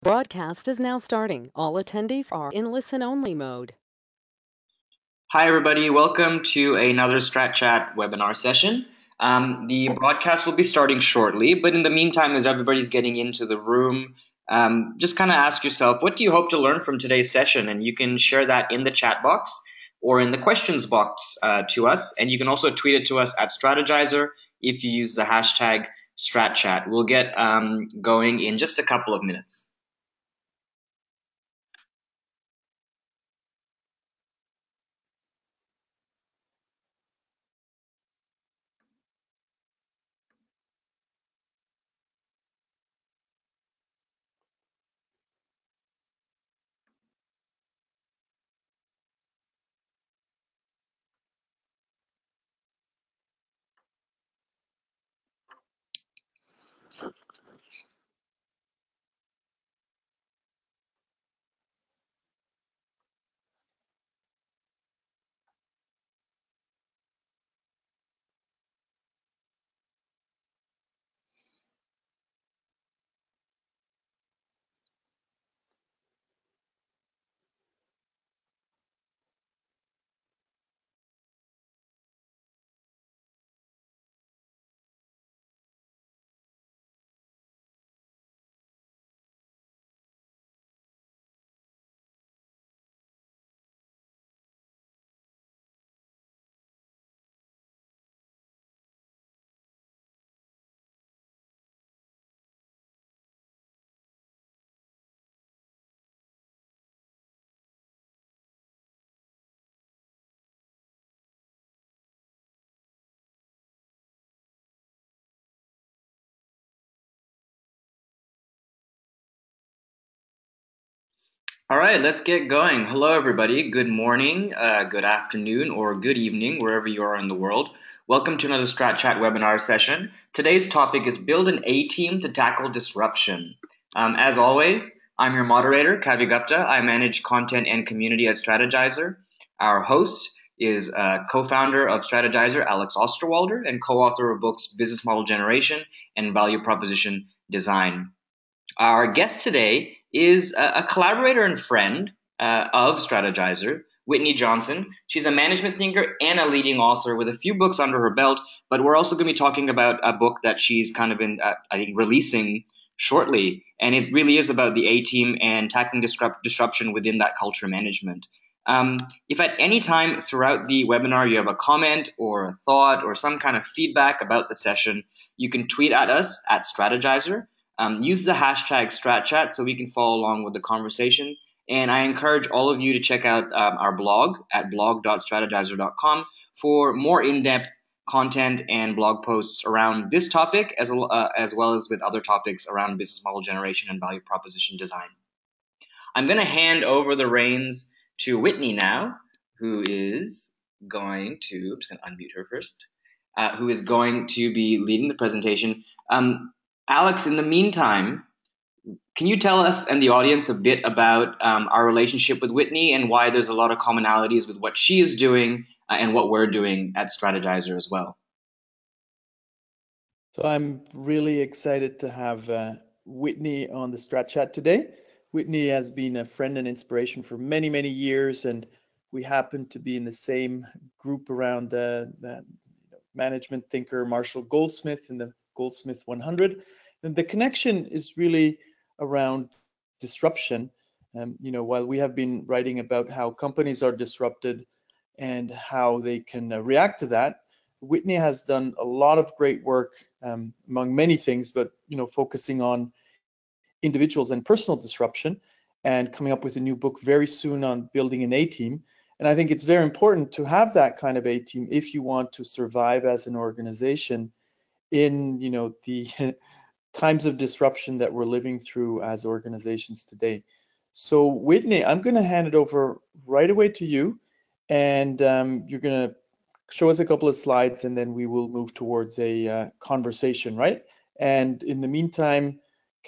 Broadcast is now starting. All attendees are in listen-only mode. Hi, everybody. Welcome to another Strat Chat webinar session. The broadcast will be starting shortly, but in the meantime, as everybody's getting into the room, just kind of ask yourself, what do you hope to learn from today's session? And you can share that in the chat box or in the questions box to us. And you can also tweet it to us at Strategyzer if you use the hashtag StratChat. We'll get going in just a couple of minutes. All right, let's get going. Hello, everybody. Good morning, good afternoon, or good evening, wherever you are in the world. Welcome to another Strat Chat webinar session. Today's topic is Build an A-Team to Tackle Disruption. As always, I'm your moderator, Kavi Gupta. I manage content and community at Strategyzer. Our host is co-founder of Strategyzer, Alex Osterwalder, and co-author of books Business Model Generation and Value Proposition Design. Our guest today is a collaborator and friend of Strategyzer, Whitney Johnson. She's a management thinker and a leading author with a few books under her belt, but we're also going to be talking about a book that she's kind of been, I think, releasing shortly. And it really is about the A-team and tackling disruption within that culture management. If at any time throughout the webinar you have a comment or a thought or some kind of feedback about the session, you can tweet at us at Strategyzer. Use the hashtag StratChat so we can follow along with the conversation. And I encourage all of you to check out our blog at blog.strategyzer.com for more in-depth content and blog posts around this topic, as well as with other topics around business model generation and value proposition design. I'm going to hand over the reins to Whitney now, who is going to, I'm just going to unmute her first, who is going to be leading the presentation. Alex, in the meantime, can you tell us and the audience a bit about our relationship with Whitney and why there's a lot of commonalities with what she is doing and what we're doing at Strategyzer as well? So I'm really excited to have Whitney on the Strat Chat today. Whitney has been a friend and inspiration for many, many years, and we happen to be in the same group around that management thinker Marshall Goldsmith in the Goldsmith 100. And the connection is really around disruption. While we have been writing about how companies are disrupted and how they can react to that, Whitney has done a lot of great work among many things, but focusing on individuals and personal disruption, and coming up with a new book very soon on building an A-team. And I think it's very important to have that kind of A-team if you want to survive as an organization in the times of disruption that we're living through as organizations today. So Whitney, I'm going to hand it over right away to you, and you're going to show us a couple of slides, and then we will move towards a conversation, right? And in the meantime,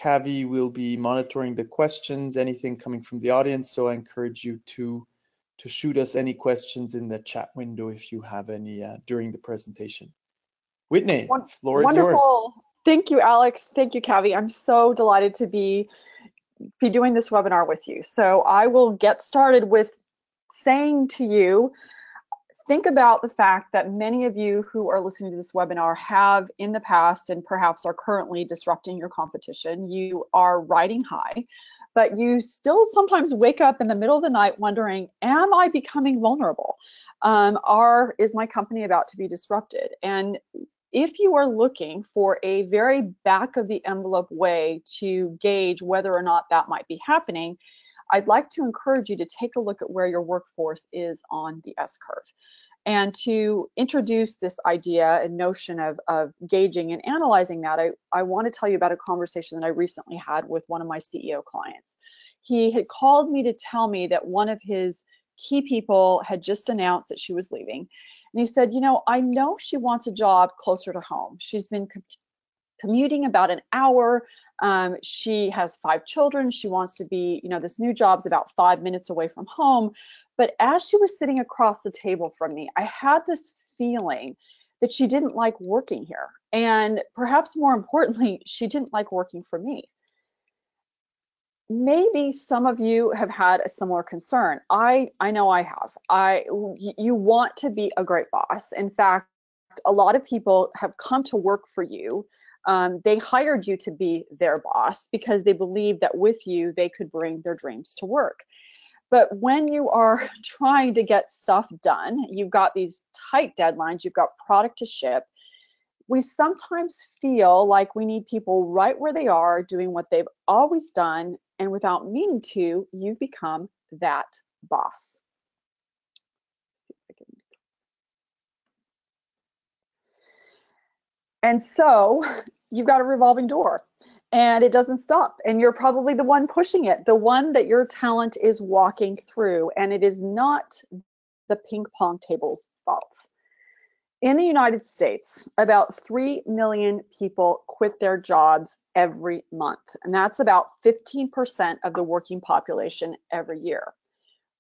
Kavi will be monitoring the questions, anything coming from the audience. So I encourage you to shoot us any questions in the chat window if you have any during the presentation. Whitney, floor is yours. Wonderful. Thank you, Alex. Thank you, Kavi. I'm so delighted to be be doing this webinar with you. So I will get started with saying to you, think about the fact that many of you who are listening to this webinar have in the past and perhaps are currently disrupting your competition. You are riding high, but you still sometimes wake up in the middle of the night wondering, am I becoming vulnerable? Is my company about to be disrupted? And if you are looking for a very back of the envelope way to gauge whether or not that might be happening, I'd like to encourage you to take a look at where your workforce is on the S-curve. And to introduce this idea and notion of gauging and analyzing that, I want to tell you about a conversation that I recently had with one of my CEO clients. He had called me to tell me that one of his key people had just announced that she was leaving. And he said, you know, I know she wants a job closer to home. She's been commuting about an hour. She has 5 children. She wants to be, you know, this new job's about 5 minutes away from home. But as she was sitting across the table from me, I had this feeling that she didn't like working here. And perhaps more importantly, she didn't like working for me. Maybe some of you have had a similar concern. I know I have. You want to be a great boss. In fact, a lot of people have come to work for you. They hired you to be their boss because they believe that with you, they could bring their dreams to work. But when you are trying to get stuff done, you've got these tight deadlines, you've got product to ship, we sometimes feel like we need people right where they are doing what they've always done, and without meaning to, you've become that boss. And so you've got a revolving door. And it doesn't stop. And you're probably the one pushing it, the one that your talent is walking through. And it is not the ping pong table's fault. In the United States, about 3 million people quit their jobs every month. And that's about 15% of the working population every year,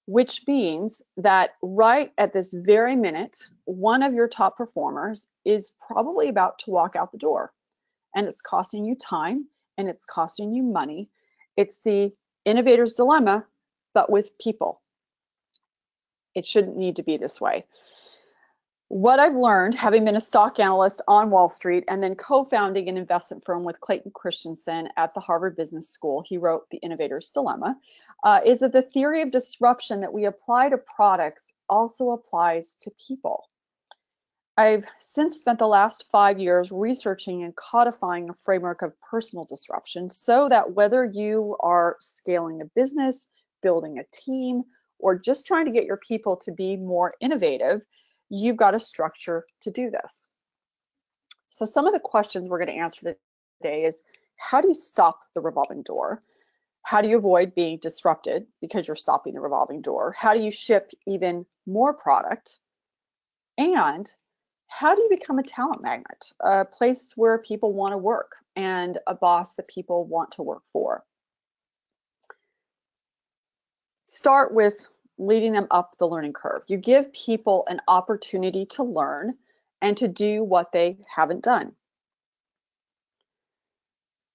which means that right at this very minute, one of your top performers is probably about to walk out the door. And it's costing you time. And it's costing you money. It's the Innovators Dilemma, but with people. It shouldn't need to be this way. What I've learned, having been a stock analyst on Wall Street and then co-founding an investment firm with Clayton Christensen at the Harvard Business School, he wrote The Innovators Dilemma, is that the theory of disruption that we apply to products also applies to people. I've since spent the last 5 years researching and codifying a framework of personal disruption so that whether you are scaling a business, building a team, or just trying to get your people to be more innovative, you've got a structure to do this. So some of the questions we're going to answer today is, how do you stop the revolving door? How do you avoid being disrupted because you're stopping the revolving door? How do you ship even more product? And how do you become a talent magnet, a place where people want to work and a boss that people want to work for? Start with leading them up the learning curve. You give people an opportunity to learn and to do what they haven't done.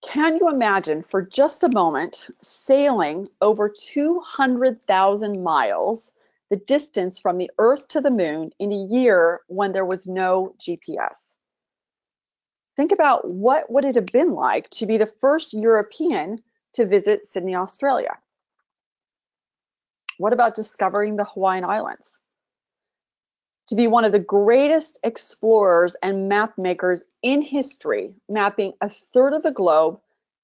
Can you imagine for just a moment sailing over 200,000 miles, the distance from the Earth to the moon, in a year when there was no GPS? Think about what would it have been like to be the first European to visit Sydney, Australia? What about discovering the Hawaiian Islands? To be one of the greatest explorers and map makers in history, mapping a third of the globe,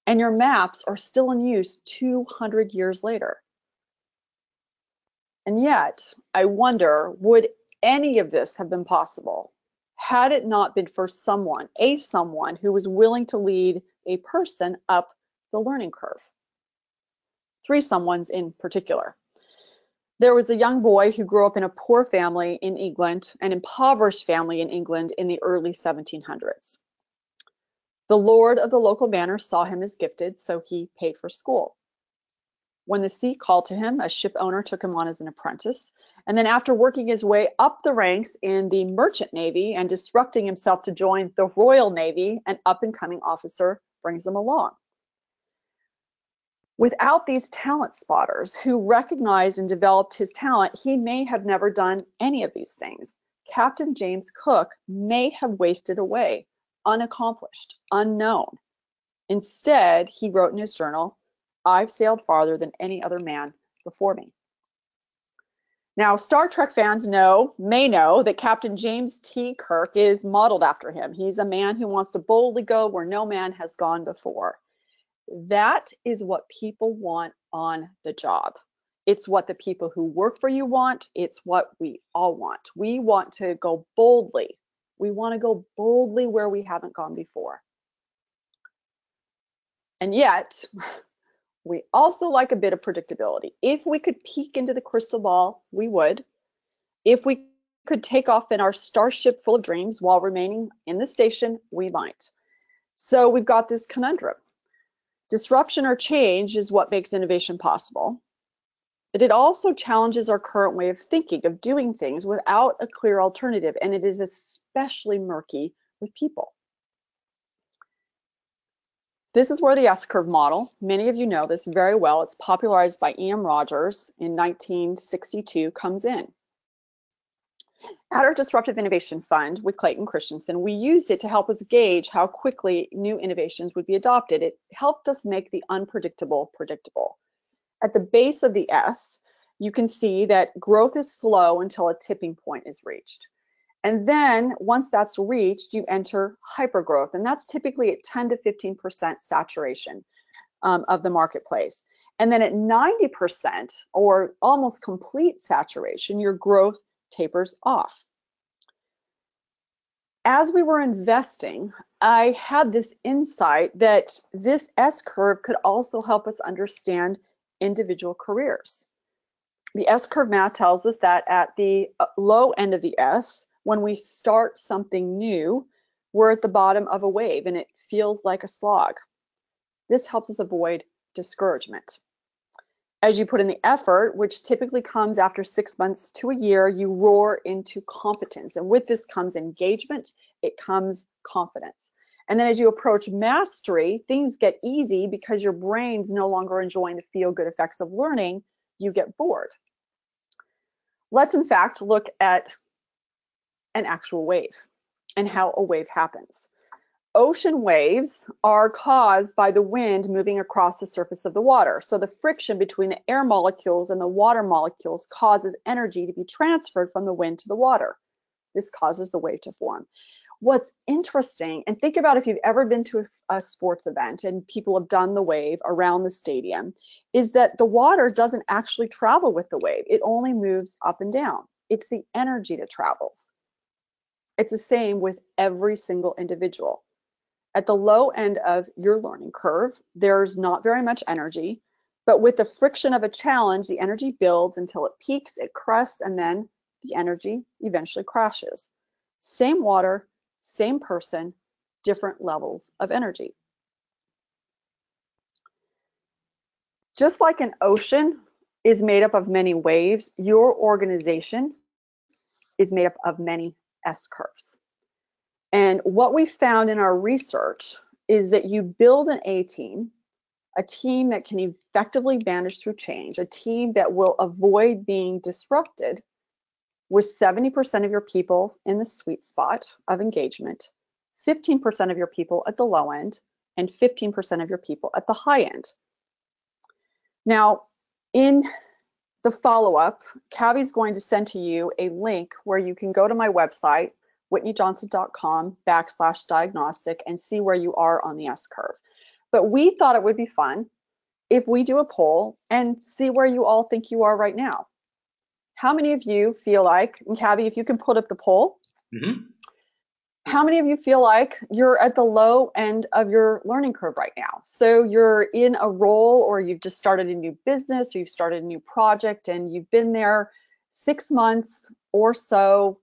and your maps are still in use 200 years later. And yet, I wonder, would any of this have been possible had it not been for someone who was willing to lead a person up the learning curve? 3 someones in particular. There was a young boy who grew up in a poor family in England, an impoverished family in England in the early 1700s. The lord of the local manor saw him as gifted, so he paid for school. When the sea called to him, a ship owner took him on as an apprentice. And then after working his way up the ranks in the merchant navy and disrupting himself to join the Royal Navy, an up-and-coming officer brings him along. Without these talent spotters who recognized and developed his talent, he may have never done any of these things. Captain James Cook may have wasted away, unaccomplished, unknown. Instead, he wrote in his journal, "I've sailed farther than any other man before me." Now, Star Trek fans may know that Captain James T. Kirk is modeled after him. He's a man who wants to boldly go where no man has gone before. That is what people want on the job. It's what the people who work for you want. It's what we all want. We want to go boldly. We want to go boldly where we haven't gone before. And yet, we also like a bit of predictability. If we could peek into the crystal ball, we would. If we could take off in our starship full of dreams while remaining in the station, we might. So we've got this conundrum. Disruption or change is what makes innovation possible. But it also challenges our current way of thinking, of doing things without a clear alternative. And it is especially murky with people. This is where the S-curve model, many of you know this very well, it's popularized by E.M. Rogers in 1962, comes in. At our Disruptive Innovation Fund with Clayton Christensen, we used it to help us gauge how quickly new innovations would be adopted. It helped us make the unpredictable predictable. At the base of the S, you can see that growth is slow until a tipping point is reached. And then once that's reached, you enter hypergrowth, and that's typically at 10 to 15% saturation of the marketplace. And then at 90% or almost complete saturation, your growth tapers off. As we were investing, I had this insight that this S-curve could also help us understand individual careers. The S-curve math tells us that at the low end of the S, when we start something new, we're at the bottom of a wave and it feels like a slog. This helps us avoid discouragement. As you put in the effort, which typically comes after 6 months to a year, you roar into competence. And with this comes engagement, it comes confidence. And then as you approach mastery, things get easy because your brain's no longer enjoying the feel-good effects of learning, you get bored. Let's in fact look at an actual wave and how a wave happens. Ocean waves are caused by the wind moving across the surface of the water. So the friction between the air molecules and the water molecules causes energy to be transferred from the wind to the water. This causes the wave to form. What's interesting, and think about if you've ever been to a sports event and people have done the wave around the stadium, is that the water doesn't actually travel with the wave. It only moves up and down. It's the energy that travels. It's the same with every single individual. At the low end of your learning curve, there's not very much energy, but with the friction of a challenge, the energy builds until it peaks, it crests, and then the energy eventually crashes. Same water, same person, different levels of energy. Just like an ocean is made up of many waves, your organization is made up of many S-curves. And what we found in our research is that you build an A-team, a team that can effectively manage through change, a team that will avoid being disrupted with 70% of your people in the sweet spot of engagement, 15% of your people at the low end, and 15% of your people at the high end. Now, in the follow-up, Cavi's going to send to you a link where you can go to my website, whitneyjohnson.com/diagnostic, and see where you are on the S-curve. But we thought it would be fun if we do a poll and see where you all think you are right now. How many of you feel like, and Cavi, if you can put up the poll, how many of you feel like you're at the low end of your learning curve right now? So you're in a role, or you've just started a new business, or you've started a new project, and you've been there 6 months or so,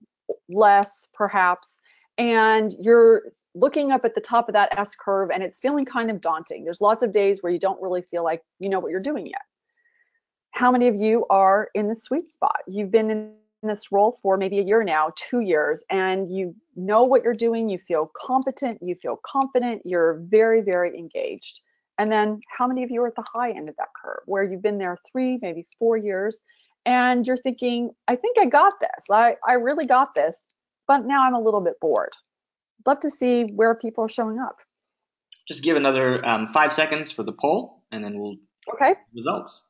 less perhaps, and you're looking up at the top of that S curve and it's feeling kind of daunting. There's lots of days where you don't really feel like you know what you're doing yet. How many of you are in the sweet spot? You've been in this role for maybe a year now, 2 years, and you know what you're doing, you feel competent, you feel confident, you're very, very engaged. And then how many of you are at the high end of that curve, where you've been there 3, maybe 4 years, and you're thinking, I think I got this. I really got this, but now I'm a little bit bored. Love to see where people are showing up. Just give another 5 seconds for the poll, and then we'll Okay. results.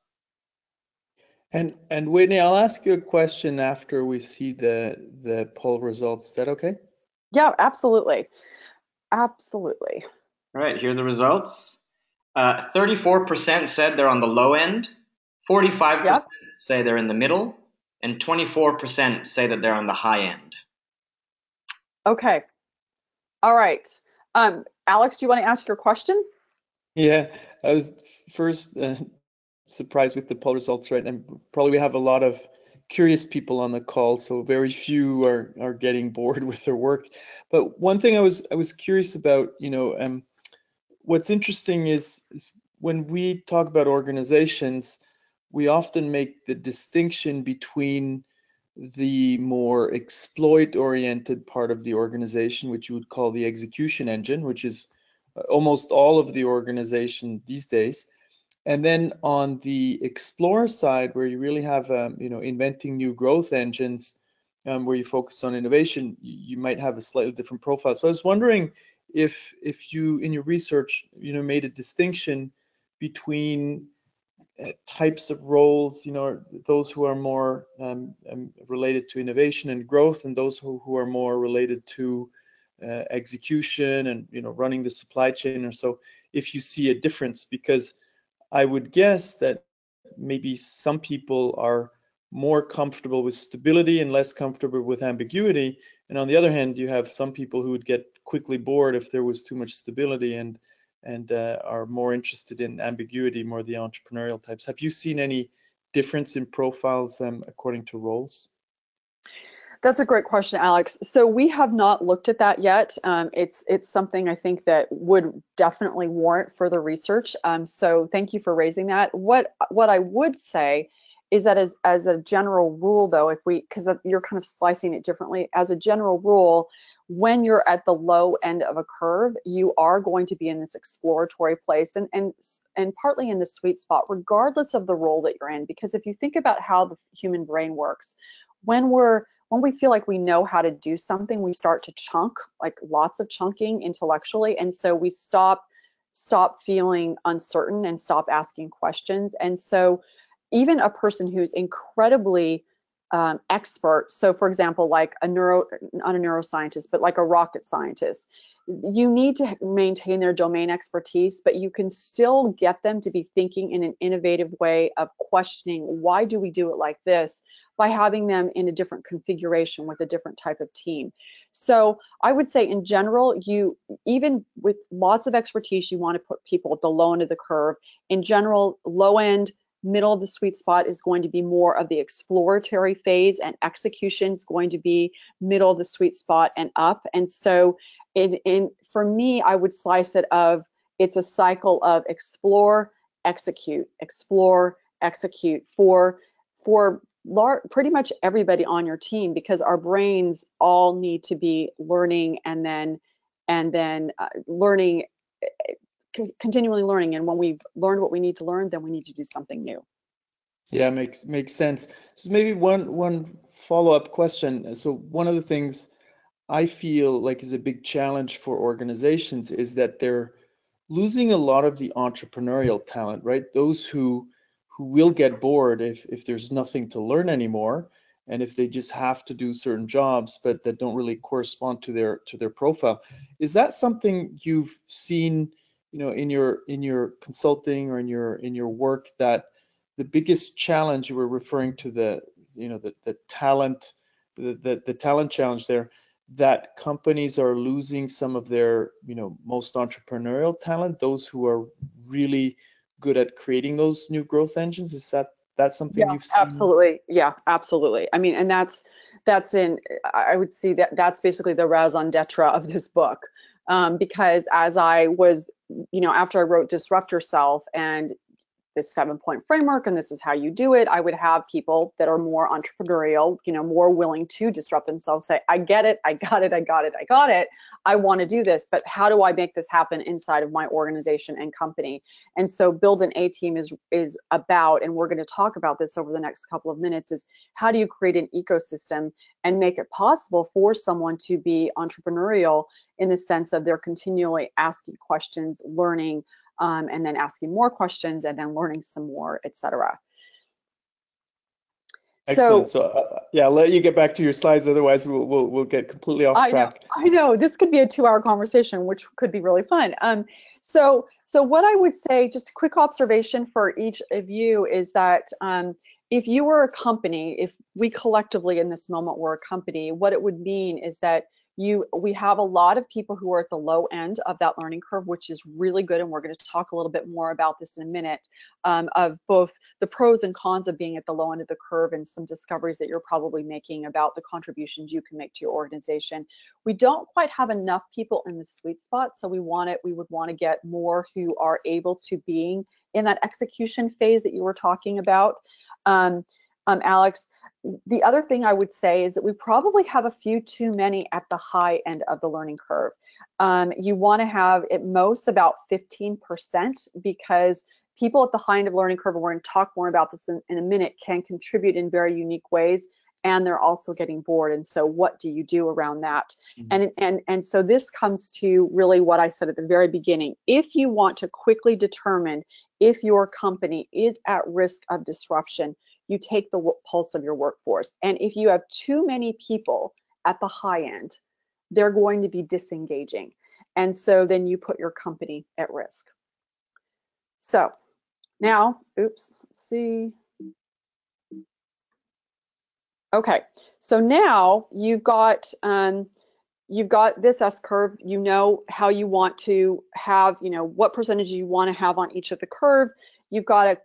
And Whitney, I'll ask you a question after we see the poll results. Is that okay? Yeah, absolutely. Absolutely. All right, here are the results. 34% said they're on the low end, 45% Yep. say they're in the middle, and 24% say that they're on the high end. Okay. All right. Alex, do you want to ask your question? Yeah, I was first surprised with the poll results, right? And probably we have a lot of curious people on the call, so very few are getting bored with their work. But one thing I was curious about, what's interesting is when we talk about organizations, we often make the distinction between the more exploit-oriented part of the organization, which you would call the execution engine, which is almost all of the organization these days. And then on the explore side, where you really have, inventing new growth engines, where you focus on innovation, you might have a slightly different profile. So I was wondering if you, in your research, made a distinction between types of roles, those who are more related to innovation and growth, and those who are more related to execution and running the supply chain or so, if you see a difference. Because I would guess that maybe some people are more comfortable with stability and less comfortable with ambiguity, and on the other hand you have some people who would get quickly bored if there was too much stability and are more interested in ambiguity, more the entrepreneurial types. Have you seen any difference in profiles according to roles? That's a great question, Alex. So we have not looked at that yet. It's something I think that would definitely warrant further research. So thank you for raising that. What I would say is that as a general rule, though, because you're kind of slicing it differently, as a general rule, when you're at the low end of a curve, you are going to be in this exploratory place and partly in the sweet spot, regardless of the role that you're in. Because if you think about how the human brain works, when we feel like we know how to do something, we start to chunk, like lots of chunking intellectually. And so we stop feeling uncertain and stop asking questions. And so even a person who's incredibly expert, so for example, like not a neuroscientist, but like a rocket scientist, you need to maintain their domain expertise, but you can still get them to be thinking in an innovative way of questioning, why do we do it like this, by having them in a different configuration with a different type of team. So I would say in general, even with lots of expertise, you want to put people at the low end of the curve. In general, low end, middle of the sweet spot is going to be more of the exploratory phase, and execution is going to be middle of the sweet spot and up. And so for me, I would slice it of, it's a cycle of explore, execute for pretty much everybody on your team, because our brains all need to be learning and then learning, continually learning. And when we've learned what we need to learn, then we need to do something new. Yeah, makes sense. So maybe one follow-up question. So one of the things I feel like is a big challenge for organizations is that they're losing a lot of the entrepreneurial talent, right? Those who will get bored if there's nothing to learn anymore, and if they just have to do certain jobs but that don't really correspond to their profile. Is that something you've seen, in your consulting or in your work, that the biggest challenge, you were referring to the talent, the talent challenge there, that companies are losing some of their most entrepreneurial talent, those who are really good at creating those new growth engines? Is that something you've seen? Absolutely. Yeah, absolutely. I mean, and that's I would see that's basically the raison d'etre of this book. Because as I was, after I wrote Disrupt Yourself, and this 7-point framework and this is how you do it. I would have people that are more entrepreneurial, more willing to disrupt themselves, say, I get it, I got it, I got it, I got it. I want to do this, but how do I make this happen inside of my organization and company? And so build an A team is about, and we're going to talk about this over the next couple of minutes, is how do you create an ecosystem and make it possible for someone to be entrepreneurial in the sense of they're continually asking questions, learning, and then asking more questions and then learning some more, etc. Excellent. So yeah, I'll let you get back to your slides. Otherwise, we'll get completely off track. I know. This could be a 2-hour conversation, which could be really fun. So what I would say, just a quick observation for each of you, is that if you were a company, if we collectively in this moment were a company, what it would mean is that we have a lot of people who are at the low end of that learning curve, which is really good. And we're going to talk a little bit more about this in a minute, of both the pros and cons of being at the low end of the curve and some discoveries that you're probably making about the contributions you can make to your organization. We don't quite have enough people in the sweet spot. So we would want to get more who are able to be in that execution phase that you were talking about. Alex, the other thing I would say is that we probably have a few too many at the high end of the learning curve. You want to have at most about 15%, because people at the high end of learning curve, and we're going to talk more about this in a minute, can contribute in very unique ways, and they're also getting bored. And so what do you do around that? Mm-hmm. And so this comes to really what I said at the very beginning. If you want to quickly determine if your company is at risk of disruption, you take the pulse of your workforce. And if you have too many people at the high end, they're going to be disengaging. And so then you put your company at risk. So now, let's see. Okay, so now you've got this S curve. You know how you want to have, what percentage you want to have on each of the curve. You've got a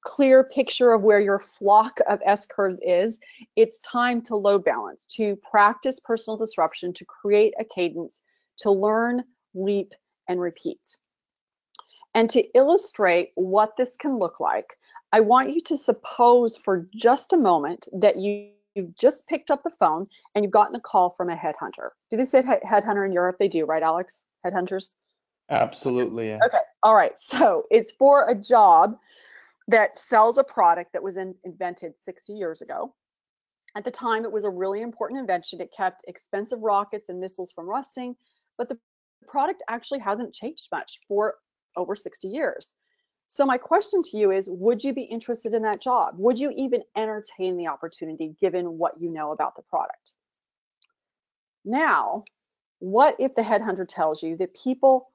clear picture of where your flock of S curves is. It's time to load balance, to practice personal disruption, to create a cadence, to learn, leap, and repeat. And to illustrate what this can look like, I want you to suppose for just a moment that you've just picked up the phone and you've gotten a call from a headhunter. Do they say headhunter in Europe? They do, right, Alex? Headhunters? Absolutely, yeah. Okay, all right. So it's for a job that sells a product that was invented 60 years ago. At the time, it was a really important invention. It kept expensive rockets and missiles from rusting, but the product actually hasn't changed much for over 60 years. So my question to you is, would you be interested in that job? Would you even entertain the opportunity given what you know about the product? Now, what if the headhunter tells you that people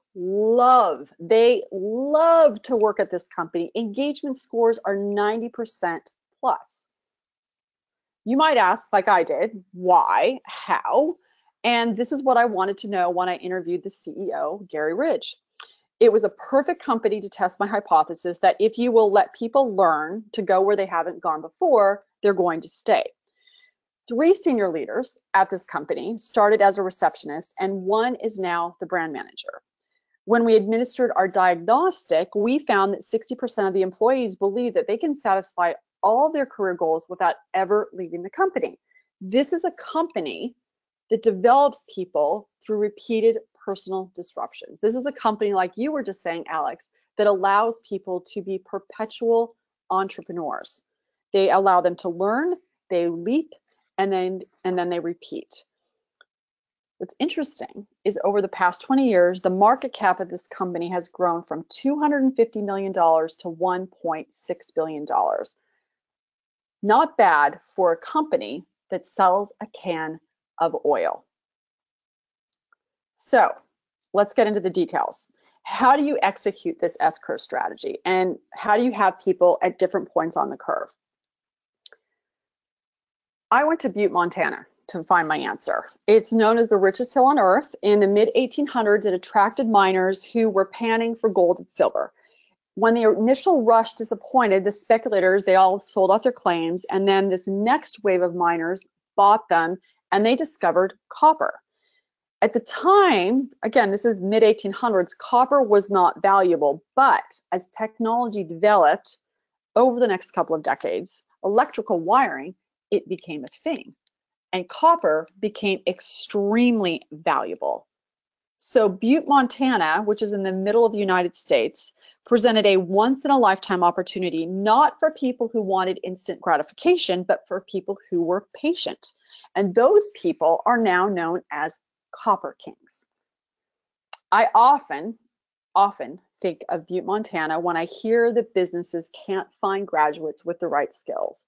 they love to work at this company? Engagement scores are 90% plus. You might ask, like I did, why, how? And this is what I wanted to know when I interviewed the CEO, Gary Ridge. It was a perfect company to test my hypothesis that if you will let people learn to go where they haven't gone before, they're going to stay. 3 senior leaders at this company started as a receptionist, and 1 is now the brand manager. When we administered our diagnostic, we found that 60% of the employees believe that they can satisfy all their career goals without ever leaving the company. This is a company that develops people through repeated personal disruptions. This is a company, like you were just saying, Alex, that allows people to be perpetual entrepreneurs. They allow them to learn, they leap, and then they repeat. What's interesting is over the past 20 years, the market cap of this company has grown from $250 million to $1.6 billion. Not bad for a company that sells a can of oil. So let's get into the details. How do you execute this S-curve strategy? And how do you have people at different points on the curve? I went to Butte, Montana to find my answer. It's known as the richest hill on earth. In the mid-1800s, it attracted miners who were panning for gold and silver. When the initial rush disappointed, the speculators, they all sold off their claims, and then this next wave of miners bought them, and they discovered copper. At the time, again, this is mid 1800s, copper was not valuable, but as technology developed over the next couple of decades, electrical wiring, it became a thing, and copper became extremely valuable. So Butte, Montana, which is in the middle of the United States, presented a once-in-a-lifetime opportunity, not for people who wanted instant gratification, but for people who were patient. And those people are now known as copper kings. I often think of Butte, Montana when I hear that businesses can't find graduates with the right skills.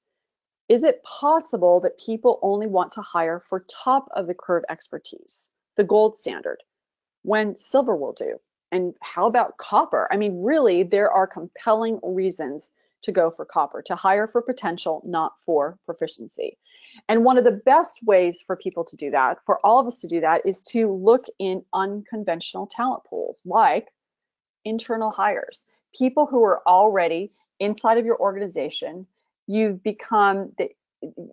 Is it possible that people only want to hire for top of the curve expertise, the gold standard, when silver will do? And how about copper? I mean, really, there are compelling reasons to go for copper, to hire for potential, not for proficiency. And one of the best ways for people to do that, for all of us to do that, is to look in unconventional talent pools, like internal hires, people who are already inside of your organization. You've become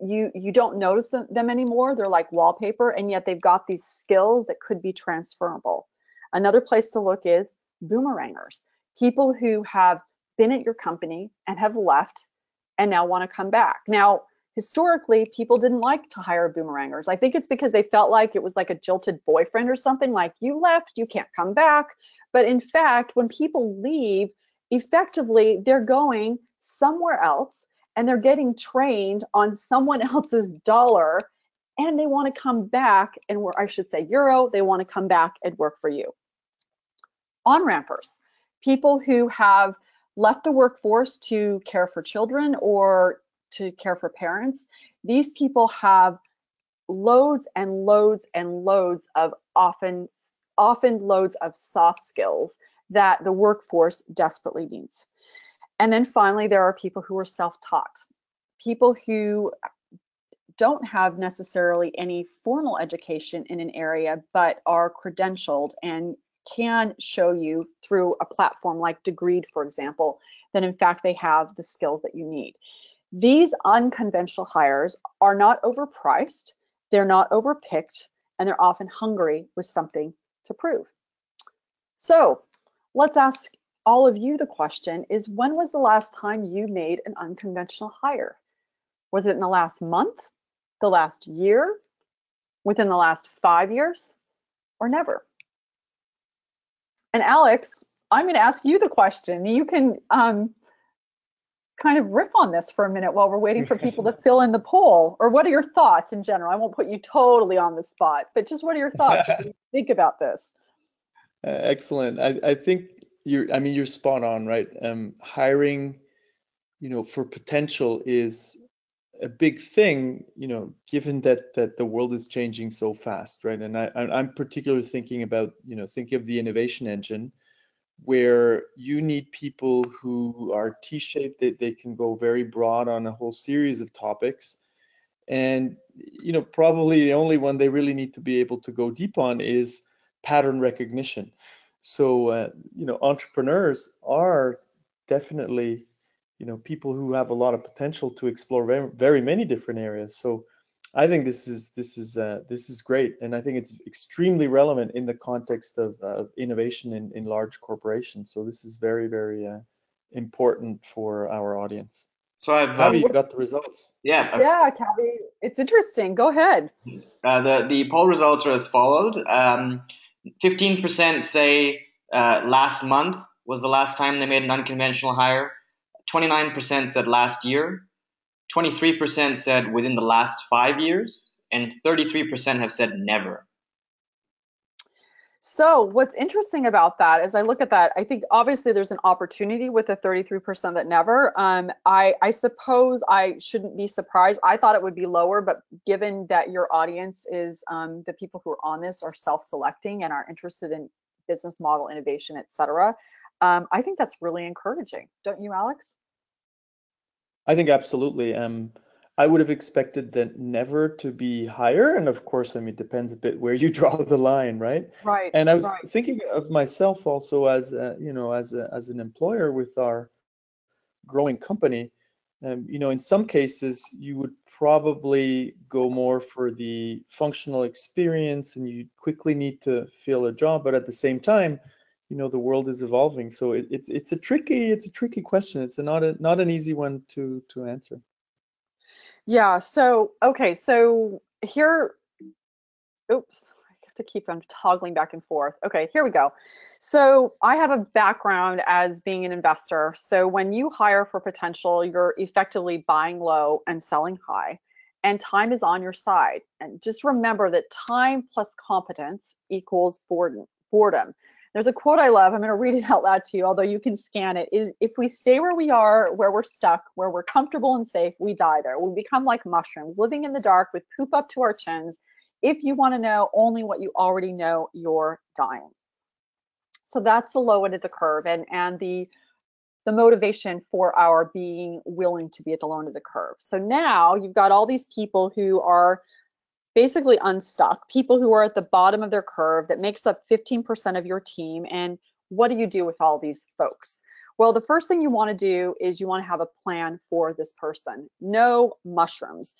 you don't notice them anymore. They're like wallpaper, and yet they've got these skills that could be transferable. Another place to look is boomerangers, people who have been at your company and have left and now want to come back. Now, historically, people didn't like to hire boomerangers. I think it's because they felt like it was like a jilted boyfriend or something, like you left, you can't come back. But in fact, when people leave, effectively, they're going somewhere else and they're getting trained on someone else's dollar, and they want to come back and work, I should say euro, they want to come back and work for you. On-rampers, people who have left the workforce to care for children or to care for parents. These people have loads and loads and loads of often loads of soft skills that the workforce desperately needs. And then finally, there are people who are self-taught, people who don't have necessarily any formal education in an area, but are credentialed and can show you through a platform like Degreed, for example, that in fact they have the skills that you need. These unconventional hires are not overpriced, they're not overpicked, and they're often hungry with something to prove. So let's ask all of you the question is, when was the last time you made an unconventional hire? Was it in the last month, the last year, within the last 5 years, or never? And Alex, I'm going to ask you the question. You can kind of riff on this for a minute while we're waiting for people to fill in the poll. Or what are your thoughts in general? I won't put you totally on the spot, but just what are your thoughts as you think about this? Excellent. I think you're spot on, right? Hiring, for potential is a big thing, given that the world is changing so fast, right? And I'm particularly thinking about, think of the innovation engine, where you need people who are T-shaped, that they can go very broad on a whole series of topics. And, probably the only one they really need to be able to go deep on is pattern recognition. So, entrepreneurs are definitely, people who have a lot of potential to explore very, very many different areas. So I think this is great, and I think it's extremely relevant in the context of innovation in large corporations. So this is very, very important for our audience. So Javi, you got the results. Yeah, Cavi, it's interesting. Go ahead. The poll results are as followed. 15% say last month was the last time they made an unconventional hire. 29% said last year. 23% said within the last 5 years, and 33% have said never. So what's interesting about that, as I look at that, I think obviously there's an opportunity with the 33% that never. I suppose I shouldn't be surprised. I thought it would be lower, but given that your audience is the people who are on this are self-selecting and are interested in business model innovation, et cetera, I think that's really encouraging. Don't you, Alex? I think absolutely. I would have expected that never to be higher, and of course, it depends a bit where you draw the line, right? Right. And I was thinking of myself also as as an employer with our growing company. In some cases, you would probably go more for the functional experience, and you quickly need to fill a job. But at the same time, the world is evolving, so it's a tricky question. It's not an easy one to answer. Yeah. So okay. So here. Oops. I have to keep on toggling back and forth. Okay. Here we go. So I have a background as being an investor. So when you hire for potential, you're effectively buying low and selling high, and time is on your side. And just remember that time plus competence equals boredom. There's a quote I love. I'm going to read it out loud to you, although you can scan it. Is if we stay where we are, where we're stuck, where we're comfortable and safe, we die there. We become like mushrooms, living in the dark with poop up to our chins. If you want to know only what you already know, you're dying. So that's the low end of the curve, and the motivation for our being willing to be at the low end of the curve. So now you've got all these people who are basically unstuck, people who are at the bottom of their curve that makes up 15% of your team. And what do you do with all these folks? Well, the first thing you want to do is you want to have a plan for this person. No mushrooms.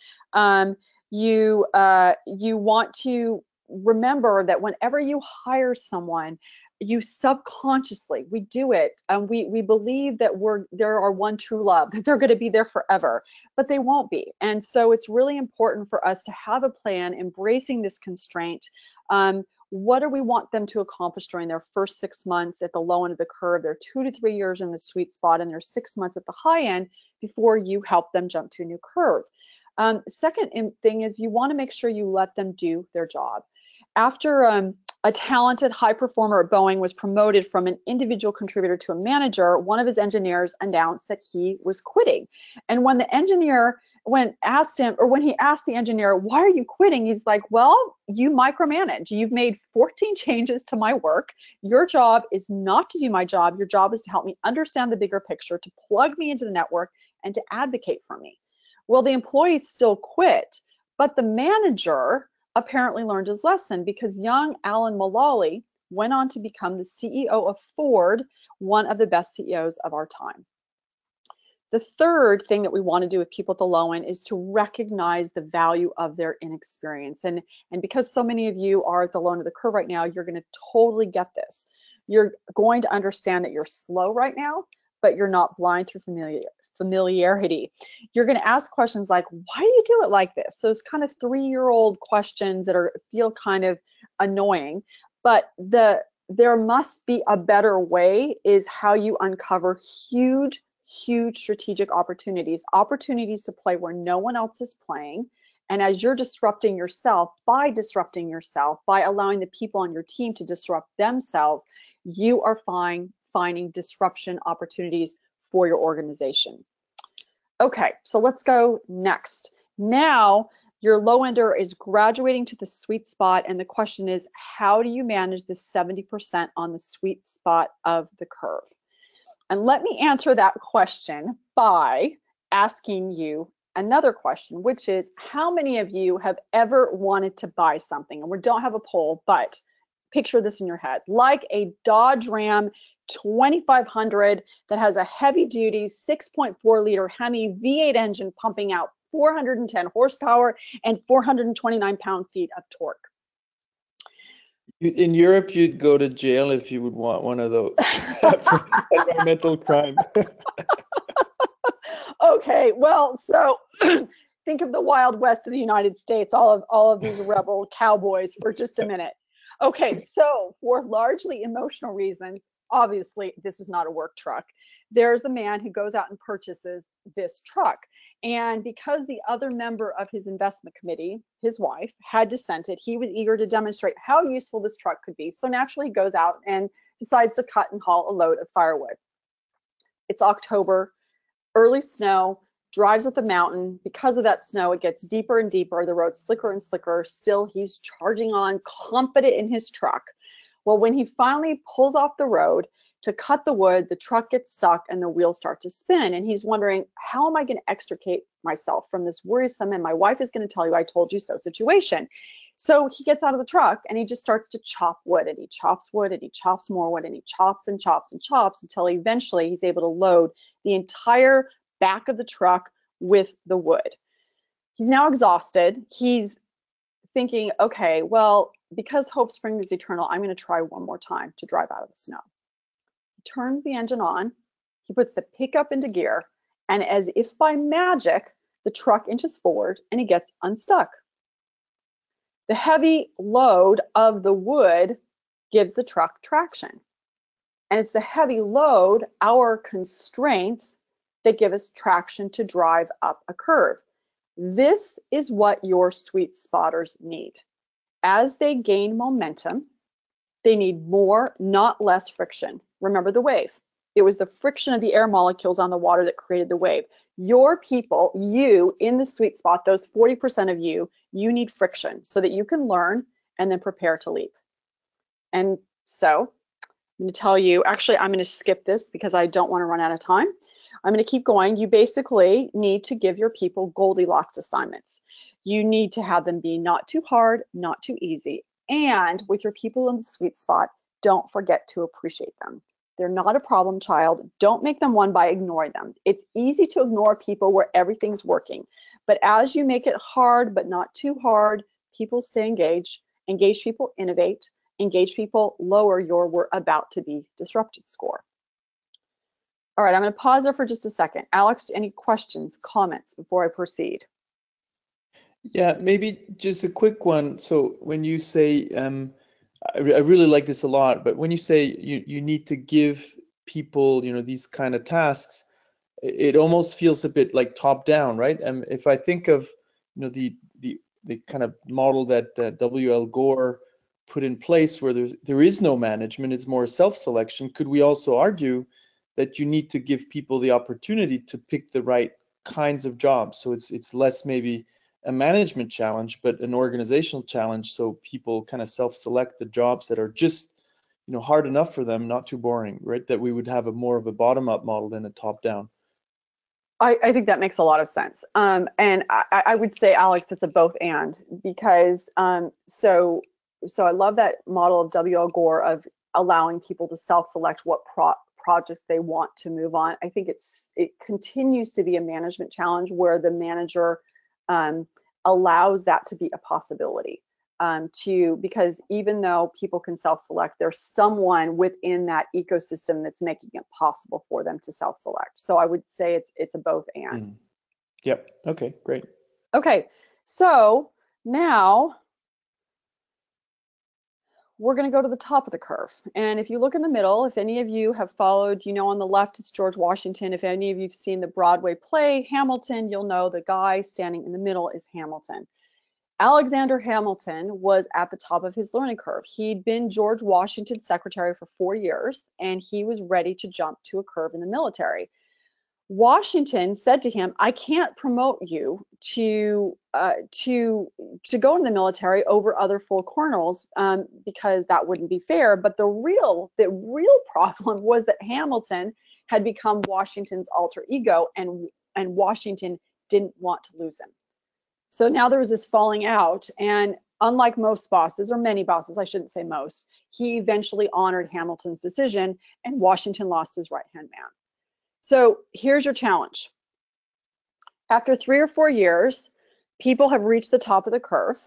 You want to remember that whenever you hire someone, you subconsciously, we do it, and we believe that there are one true love, that they're going to be there forever, but they won't be. And so it's really important for us to have a plan, embracing this constraint. What do we want them to accomplish during their first 6 months at the low end of the curve, their 2 to 3 years in the sweet spot, and their 6 months at the high end before you help them jump to a new curve? Second thing is you want to make sure you let them do their job. After a talented high performer at Boeing was promoted from an individual contributor to a manager, one of his engineers announced that he was quitting. And when he asked the engineer, why are you quitting? He's like, well, you micromanage. You've made 14 changes to my work. Your job is not to do my job. Your job is to help me understand the bigger picture, to plug me into the network, and to advocate for me. Well, the employee still quit, but the manager apparently learned his lesson, because young Alan Mulally went on to become the CEO of Ford, one of the best CEOs of our time. The third thing that we want to do with people at the low end is to recognize the value of their inexperience. And because so many of you are at the low end of the curve right now, you're going to totally get this. You're going to understand that you're slow right now, but you're not blind through familiarity. You're going to ask questions like, why do you do it like this? Those kind of 3-year-old questions that feel kind of annoying, but there must be a better way is how you uncover huge strategic opportunities to play where no one else is playing. And as you're disrupting yourself, by allowing the people on your team to disrupt themselves, you are finding disruption opportunities for your organization. Okay, so let's go next. Now, your low ender is graduating to the sweet spot, and the question is, how do you manage the 70% on the sweet spot of the curve? And let me answer that question by asking you another question, which is, how many of you have ever wanted to buy something? And we don't have a poll, but picture this in your head, like a Dodge Ram 2500 that has a heavy-duty 6.4 liter Hemi V8 engine pumping out 410 horsepower and 429 pound-feet of torque. In Europe, you'd go to jail if you would want one of those for environmental crime. Okay, well, so think of the Wild West of the United States, all of these rebel cowboys for just a minute. Okay, so for largely emotional reasons, obviously this is not a work truck. There's a man who goes out and purchases this truck. And because the other member of his investment committee, his wife, had dissented, he was eager to demonstrate how useful this truck could be. So naturally he goes out and decides to cut and haul a load of firewood. It's October, early snow, drives up the mountain. Because of that snow, it gets deeper and deeper. The road's slicker and slicker. Still, he's charging on, confident in his truck. Well, when he finally pulls off the road to cut the wood, the truck gets stuck and the wheels start to spin. And he's wondering, how am I going to extricate myself from this worrisome, and my wife is going to tell you I told you so situation? So he gets out of the truck and he just starts to chop wood, and he chops wood and he chops more wood, and he chops and chops and chops until eventually he's able to load the entire back of the truck with the wood. He's now exhausted. He's thinking, okay, well, because hope springs eternal, I'm going to try one more time to drive out of the snow. He turns the engine on. He puts the pickup into gear, and as if by magic, the truck inches forward and he gets unstuck. The heavy load of the wood gives the truck traction. And it's the heavy load, our constraints, that give us traction to drive up a curve. This is what your sweet spotters need. As they gain momentum, they need more, not less friction. Remember the wave. It was the friction of the air molecules on the water that created the wave. Your people, you in the sweet spot, those 40% of you, you need friction so that you can learn and then prepare to leap. And so I'm going to tell you, actually, I'm going to skip this because I don't want to run out of time. I'm going to keep going. You basically need to give your people Goldilocks assignments. You need to have them be not too hard, not too easy. And with your people in the sweet spot, don't forget to appreciate them. They're not a problem child. Don't make them one by ignoring them. It's easy to ignore people where everything's working. But as you make it hard, but not too hard, people stay engaged. Engaged people innovate. Engaged people lower your we're about to be disrupted score. All right, I'm going to pause there for just a second. Alex, any questions, comments before I proceed? Yeah, maybe just a quick one. So when you say, I really like this a lot, but when you say you need to give people, these kind of tasks, it almost feels a bit like top down, right? And if I think of, the kind of model that W.L. Gore put in place where there is no management, it's more self-selection, could we also argue that you need to give people the opportunity to pick the right kinds of jobs? So it's less maybe a management challenge, but an organizational challenge. So people kind of self-select the jobs that are just, hard enough for them, not too boring, right? That we would have more of a bottom-up model than a top-down. I think that makes a lot of sense. And I would say, Alex, it's a both and, because so I love that model of W.L. Gore of allowing people to self-select what projects they want to move on. I think it continues to be a management challenge where the manager allows that to be a possibility, because even though people can self-select, there's someone within that ecosystem that's making it possible for them to self-select. So I would say it's a both and. Yep. Okay, great. Okay, so now we're going to go to the top of the curve. And if you look in the middle, if any of you have followed, on the left, it's George Washington. If any of you've seen the Broadway play Hamilton, you'll know the guy standing in the middle is Hamilton. Alexander Hamilton was at the top of his learning curve. He'd been George Washington's secretary for 4 years, and he was ready to jump to a curve in the military. Washington said to him, I can't promote you to go into the military over other full colonels because that wouldn't be fair. But the real problem was that Hamilton had become Washington's alter ego, and Washington didn't want to lose him. So now there was this falling out, and unlike most bosses, or many bosses, I shouldn't say most, he eventually honored Hamilton's decision, and Washington lost his right-hand man. So here's your challenge. After 3 or 4 years, people have reached the top of the curve.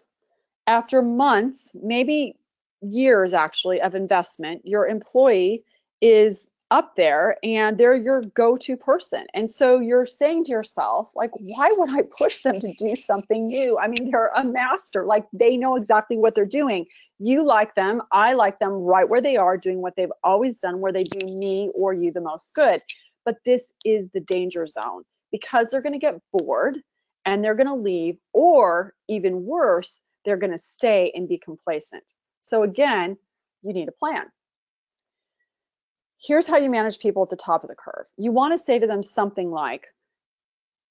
After months, maybe years actually, of investment, your employee is up there and they're your go-to person. And so you're saying to yourself, like, why would I push them to do something new? I mean, they're a master, like they know exactly what they're doing. You like them, I like them right where they are, doing what they've always done, where they do me or you the most good. But this is the danger zone, because they're going to get bored and they're going to leave, or even worse, they're going to stay and be complacent. So again, you need a plan. Here's how you manage people at the top of the curve. You want to say to them something like,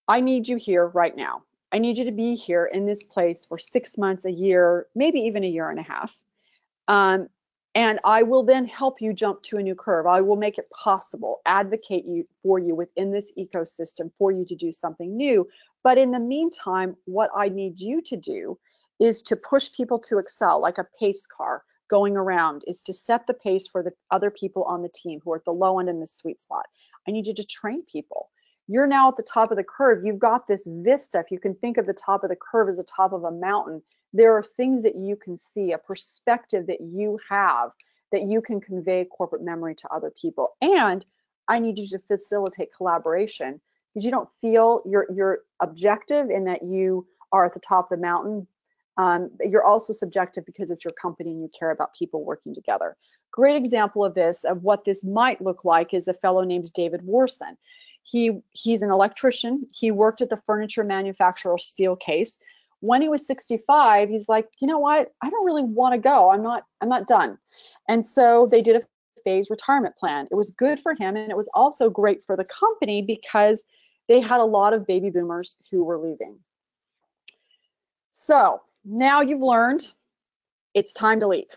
I need you here right now. I need you to be here in this place for 6 months, a year, maybe even a year and a half. And I will then help you jump to a new curve. I will make it possible, advocate for you within this ecosystem for you to do something new. But in the meantime, what I need you to do is to push people to excel, like a pace car going around, is to set the pace for the other people on the team who are at the low end in the sweet spot. I need you to train people. You're now at the top of the curve. You've got this vista. If you can think of the top of the curve as the top of a mountain, there are things that you can see, a perspective that you have that you can convey corporate memory to other people. And I need you to facilitate collaboration because you don't feel you're objective in that you are at the top of the mountain. You're also subjective because it's your company and you care about people working together. Great example of this, of what this might look like, is a fellow named David Warson. He's an electrician. He worked at the furniture manufacturer Steelcase. When he was 65, he's like, you know what? I don't really want to go. I'm not done. And so they did a phased retirement plan. It was good for him, and it was also great for the company because they had a lot of baby boomers who were leaving. So now you've learned it's time to leave.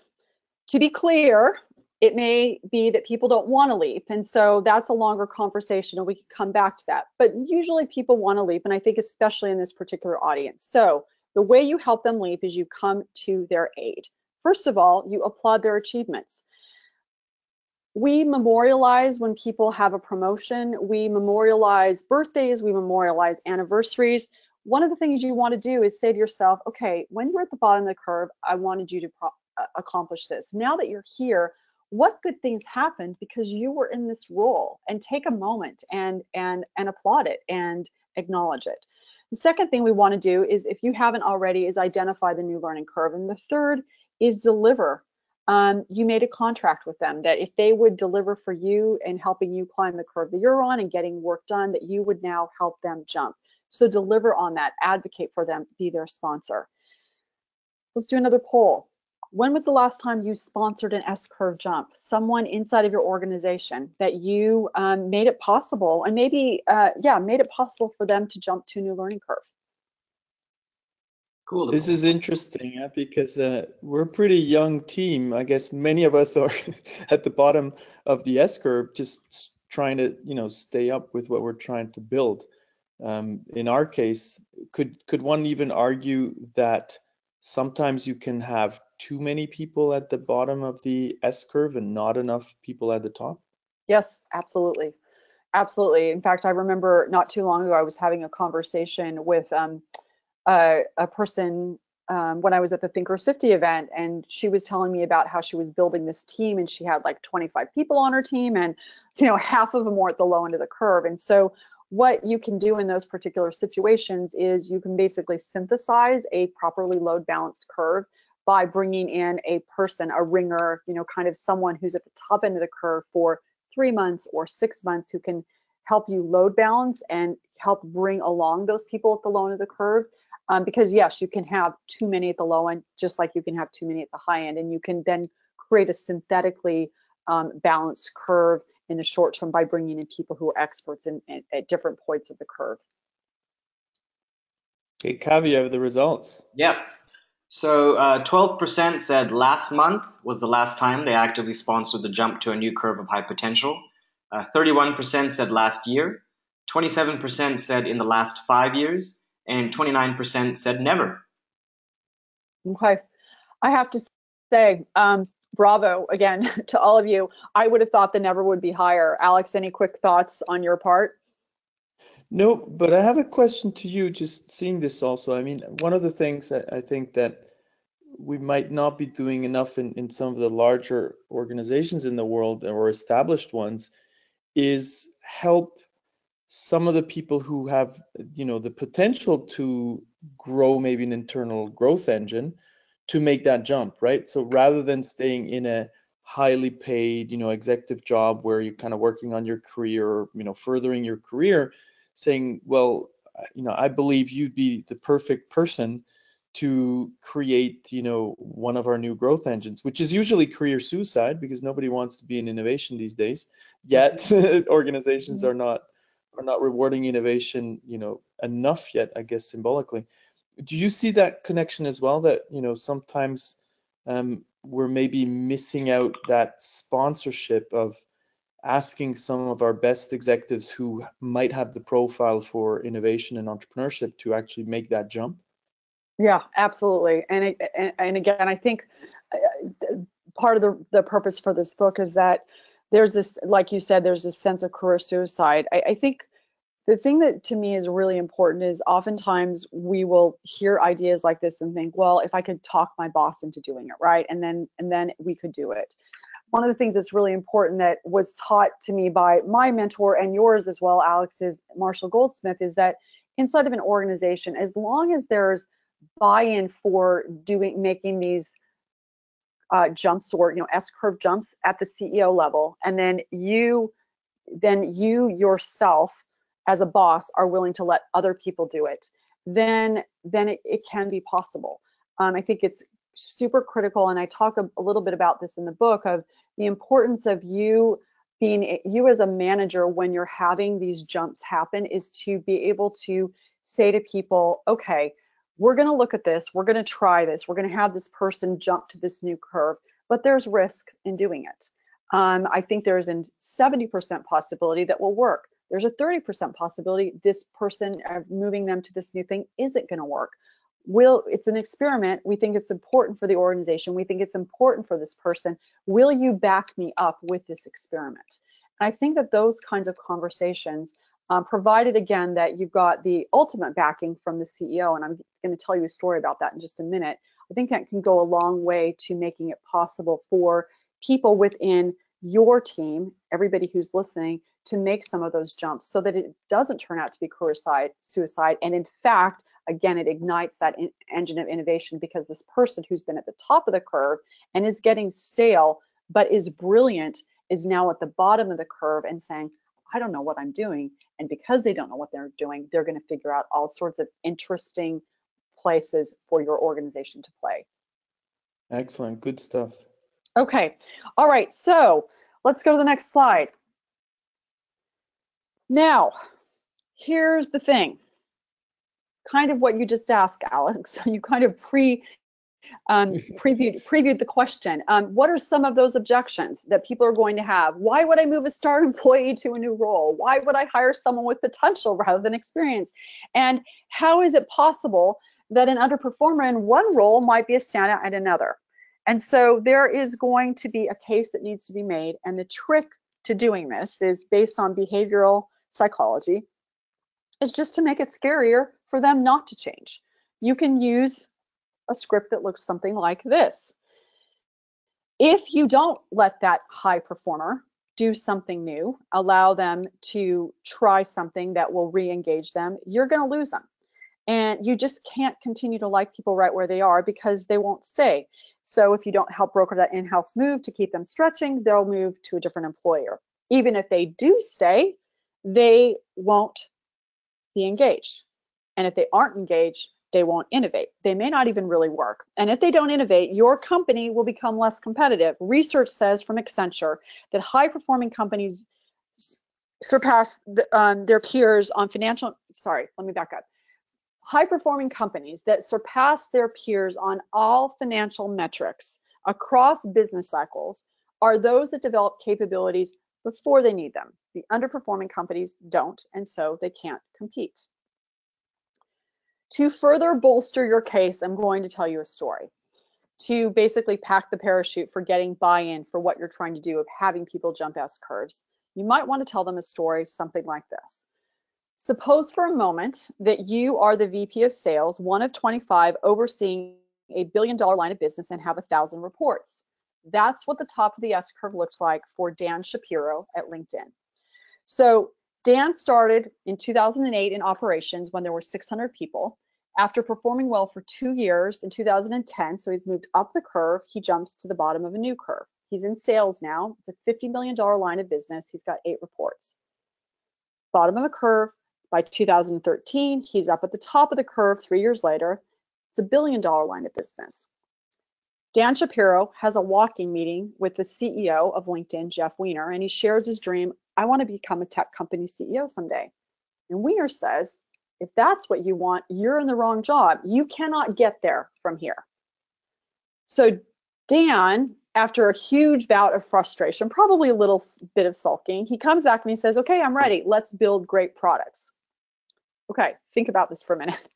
To be clear, it may be that people don't want to leave. And so that's a longer conversation and we can come back to that. But usually people want to leave. And I think especially in this particular audience. So the way you help them leave is you come to their aid. First of all, you applaud their achievements. We memorialize when people have a promotion. We memorialize birthdays. We memorialize anniversaries. One of the things you want to do is say to yourself, okay, when you're at the bottom of the curve, I wanted you to accomplish this. Now that you're here, what good things happened because you were in this role? And take a moment and applaud it and acknowledge it. The second thing we want to do is, if you haven't already, is identify the new learning curve. And the third is deliver. You made a contract with them that if they would deliver for you and helping you climb the curve that you're on and getting work done, that you would now help them jump. So deliver on that, advocate for them, be their sponsor. Let's do another poll. When was the last time you sponsored an S-curve jump? Someone inside of your organization that you made it possible, and maybe, made it possible for them to jump to a new learning curve. Cool. This is interesting because we're a pretty young team. I guess many of us are at the bottom of the S-curve, just trying to, stay up with what we're trying to build. In our case, could one even argue that sometimes you can have too many people at the bottom of the S-curve and not enough people at the top? Yes, absolutely. Absolutely. In fact, I remember not too long ago, I was having a conversation with a person when I was at the Thinkers 50 event, and she was telling me about how she was building this team, and she had like 25 people on her team, and half of them were at the low end of the curve. And so what you can do in those particular situations is you can basically synthesize a properly load balanced curve by bringing in a person, a ringer, kind of someone who's at the top end of the curve for 3 months or 6 months, who can help you load balance and help bring along those people at the low end of the curve. Because yes, you can have too many at the low end, just like you can have too many at the high end, and you can then create a synthetically balanced curve in the short term by bringing in people who are experts at different points of the curve. Okay, caveat the results. Yeah. So 12% said last month was the last time they actively sponsored the jump to a new curve of high potential. 31% said last year. 27% said in the last 5 years. And 29% said never. Okay. I have to say, bravo again to all of you. I would have thought the never would be higher. Alex, any quick thoughts on your part? No, but I have a question to you, just seeing this also. I mean, one of the things I think that we might not be doing enough in some of the larger organizations in the world, or established ones, is help some of the people who have, the potential to grow maybe an internal growth engine to make that jump, right? So rather than staying in a highly paid, executive job where you're kind of working on your career, or, furthering your career, saying, well, I believe you'd be the perfect person to create, one of our new growth engines, which is usually career suicide because nobody wants to be in innovation these days. Yet organizations are not rewarding innovation, enough yet, I guess, symbolically. Do you see that connection as well, that, sometimes we're maybe missing out that sponsorship of asking some of our best executives who might have the profile for innovation and entrepreneurship to actually make that jump? Yeah, absolutely. And again, I think part of the purpose for this book is that there's this, like you said, there's this sense of career suicide. I think The thing that to me is really important is oftentimes we will hear ideas like this and think, well, if I could talk my boss into doing it, right? And then we could do it. One of the things that's really important that was taught to me by my mentor and yours as well, Alex, is Marshall Goldsmith, is that inside of an organization, as long as there's buy-in for making these jumps, or S-curve jumps at the CEO level, and then you yourself as a boss are willing to let other people do it, then it can be possible. I think it's super critical, and I talk a little bit about this in the book, of the importance of you as a manager when you're having these jumps happen, is to be able to say to people, okay, we're going to look at this, we're going to try this, we're going to have this person jump to this new curve, but there's risk in doing it. I think there's a 70% possibility that will work. There's a 30% possibility this person moving them to this new thing isn't going to work. It's an experiment. We think it's important for the organization. We think it's important for this person. Will you back me up with this experiment? And I think that those kinds of conversations, provided again that you've got the ultimate backing from the CEO, and I'm going to tell you a story about that in just a minute, I think that can go a long way to making it possible for people within your team, everybody who's listening, to make some of those jumps so that it doesn't turn out to be suicide. And in fact, again, it ignites that engine of innovation, because this person who's been at the top of the curve and is getting stale, but is brilliant, is now at the bottom of the curve and saying, I don't know what I'm doing. And because they don't know what they're doing, they're going to figure out all sorts of interesting places for your organization to play. Excellent. Good stuff. Okay. All right. So let's go to the next slide. Now, here's the thing. Kind of what you just asked, Alex. You kind of previewed the question. What are some of those objections that people are going to have? Why would I move a star employee to a new role? Why would I hire someone with potential rather than experience? And how is it possible that an underperformer in one role might be a standout in another? And so there is going to be a case that needs to be made. And the trick to doing this is based on behavioral psychology, is just to make it scarier for them not to change. You can use a script that looks something like this. If you don't let that high performer do something new, allow them to try something that will re-engage them, you're going to lose them. And you just can't continue to like people right where they are, because they won't stay. So if you don't help broker that in-house move to keep them stretching, they'll move to a different employer. Even if they do stay, they won't be engaged. And if they aren't engaged, they won't innovate. They may not even really work. And if they don't innovate, your company will become less competitive. Research says from Accenture that high-performing companies surpass their peers on let me back up. High-performing companies that surpass their peers on all financial metrics across business cycles are those that develop capabilities before they need them. The underperforming companies don't, and so they can't compete. To further bolster your case, I'm going to tell you a story to basically pack the parachute for getting buy-in for what you're trying to do of having people jump S-curves. You might want to tell them a story something like this. Suppose for a moment that you are the VP of sales, one of 25, overseeing a billion-dollar line of business and have 1,000 reports. That's what the top of the S-curve looks like for Dan Shapiro at LinkedIn. So Dan started in 2008 in operations when there were 600 people. After performing well for 2 years in 2010, so he's moved up the curve, he jumps to the bottom of a new curve. He's in sales now. It's a $50 million line of business. He's got 8 reports. Bottom of the curve. By 2013, he's up at the top of the curve 3 years later. It's a $1 billion line of business. Dan Shapiro has a walking meeting with the CEO of LinkedIn, Jeff Weiner, and he shares his dream, I want to become a tech company CEO someday. And Weiner says, if that's what you want, you're in the wrong job. You cannot get there from here. So Dan, after a huge bout of frustration, probably a little bit of sulking, he comes back and he says, okay, I'm ready. Let's build great products. Okay, think about this for a minute.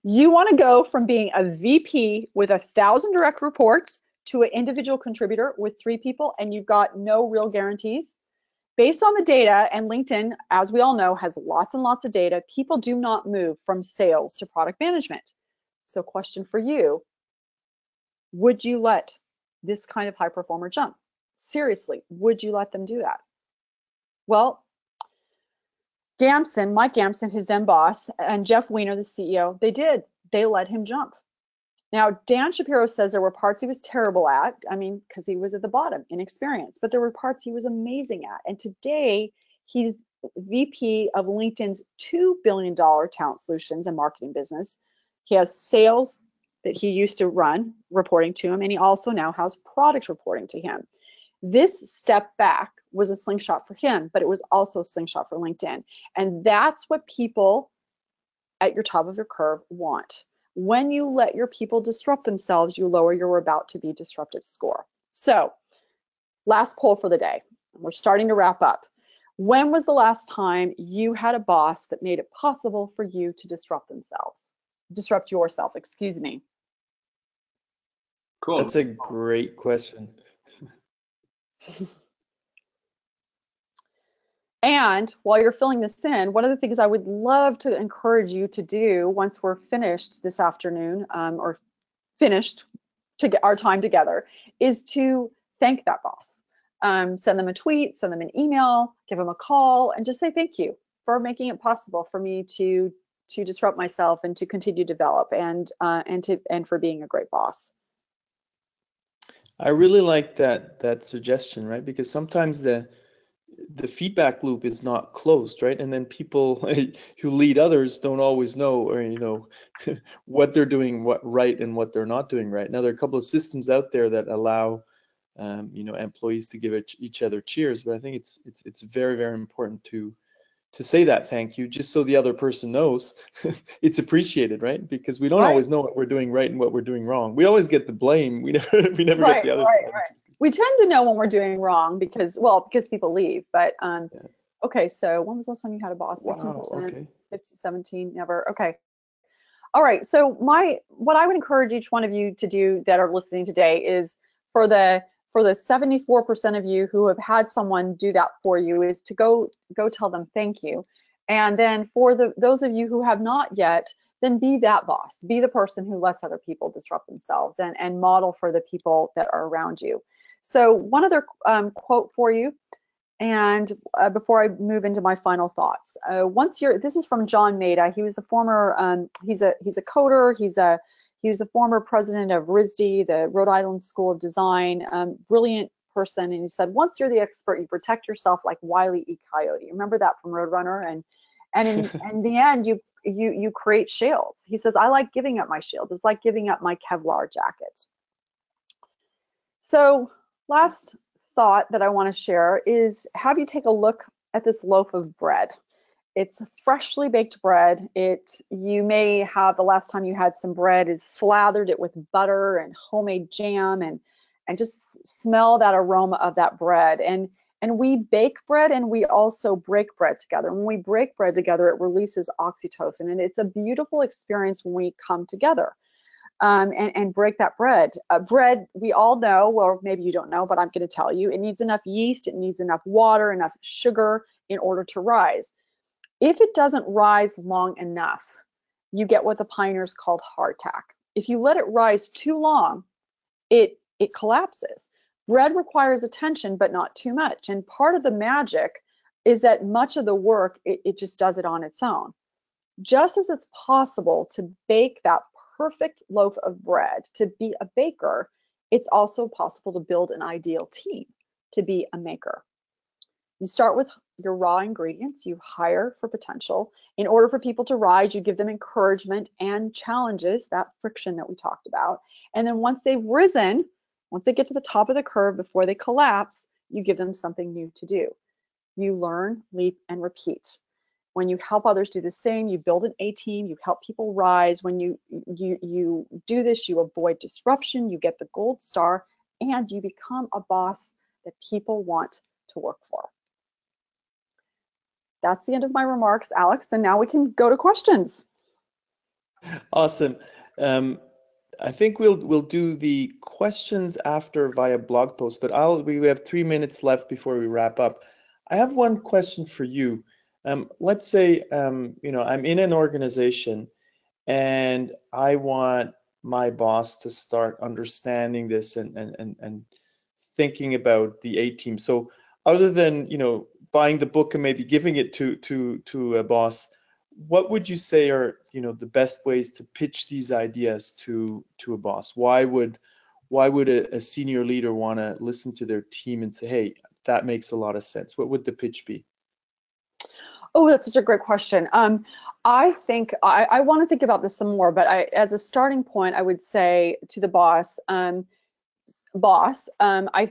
You want to go from being a VP with 1,000 direct reports to an individual contributor with 3 people, and you've got no real guarantees. Based on the data, and LinkedIn, as we all know, has lots and lots of data, people do not move from sales to product management. So question for you, would you let this kind of high performer jump? Seriously, would you let them do that? Well, Mike Gamson, his then boss, and Jeff Weiner, the CEO, they did. They let him jump. Now, Dan Shapiro says there were parts he was terrible at. I mean, because he was at the bottom, inexperienced, but there were parts he was amazing at. And today, he's VP of LinkedIn's $2 billion talent solutions and marketing business. He has sales that he used to run reporting to him, and he also now has product reporting to him. This step back was a slingshot for him, but it was also a slingshot for LinkedIn. And that's what people at your top of your curve want. When you let your people disrupt themselves, you lower your about to be disruptive score. So, last poll for the day. We're starting to wrap up. When was the last time you had a boss that made it possible for you to disrupt yourself, excuse me? Cool. That's a great question. And while you're filling this in, one of the things I would love to encourage you to do once we're finished this afternoon, or finished to get our time together, is to thank that boss. Send them a tweet, send them an email, give them a call, and just say thank you for making it possible for me to disrupt myself and to continue to develop, and for being a great boss. I really like that suggestion, right? Because sometimes the feedback loop is not closed, right? And then people who lead others don't always know, or what they're doing right and what they're not doing right. Now, there are a couple of systems out there that allow employees to give each other cheers, but I think it's very, very important to say that thank you, just so the other person knows it's appreciated, right? Because we don't always know what we're doing right and what we're doing wrong. We always get the blame. We never get the other side. Right. We tend to know when we're doing wrong because people leave. But okay, so when was the last time you had a boss? 15%, wow, okay. 17, never. Okay. All right. So what I would encourage each one of you to do that are listening today is for the 74% of you who have had someone do that for you, is to go tell them thank you. And then for those of you who have not yet, then be that boss. Be the person who lets other people disrupt themselves and model for the people that are around you. So one other quote for you, and before I move into my final thoughts, this is from John Maeda. He was a former, he's a coder. He was a former president of RISD, the Rhode Island School of Design, brilliant person. And he said, once you're the expert, you protect yourself like Wile E. Coyote. Remember that from Roadrunner? And in the end, you create shields. He says, I like giving up my shield. It's like giving up my Kevlar jacket. So last thought that I want to share is, have you take a look at this loaf of bread. It's freshly baked bread. You may have, the last time you had some bread is slathered it with butter and homemade jam, and just smell that aroma of that bread. And we bake bread and we also break bread together. When we break bread together, it releases oxytocin, and it's a beautiful experience when we come together and break that bread. Bread, we all know, well, maybe you don't know, but I'm going to tell you, it needs enough yeast, it needs enough water, enough sugar in order to rise. If it doesn't rise long enough, you get what the pioneers called hardtack. If you let it rise too long, it collapses. Bread requires attention, but not too much. And part of the magic is that much of the work, it just does it on its own. Just as it's possible to bake that perfect loaf of bread, to be a baker, it's also possible to build an ideal team to be a maker. You start with your raw ingredients, you hire for potential. In order for people to rise, you give them encouragement and challenges, that friction that we talked about. And then once they've risen, once they get to the top of the curve before they collapse, you give them something new to do. You learn, leap, and repeat. When you help others do the same, you build an A team, you help people rise. When you do this, you avoid disruption, you get the gold star, and you become a boss that people want to work for. That's the end of my remarks, Alex, and now we can go to questions. Awesome. I think we'll do the questions after via blog post, but we have 3 minutes left before we wrap up. I have one question for you. Let's say, I'm in an organization and I want my boss to start understanding this and thinking about the A team. So other than, buying the book and maybe giving it to a boss, what would you say are, the best ways to pitch these ideas to a boss? Why would a senior leader want to listen to their team and say, hey, that makes a lot of sense? What would the pitch be? Oh, that's such a great question. I think I want to think about this some more, but as a starting point, I would say to the boss, I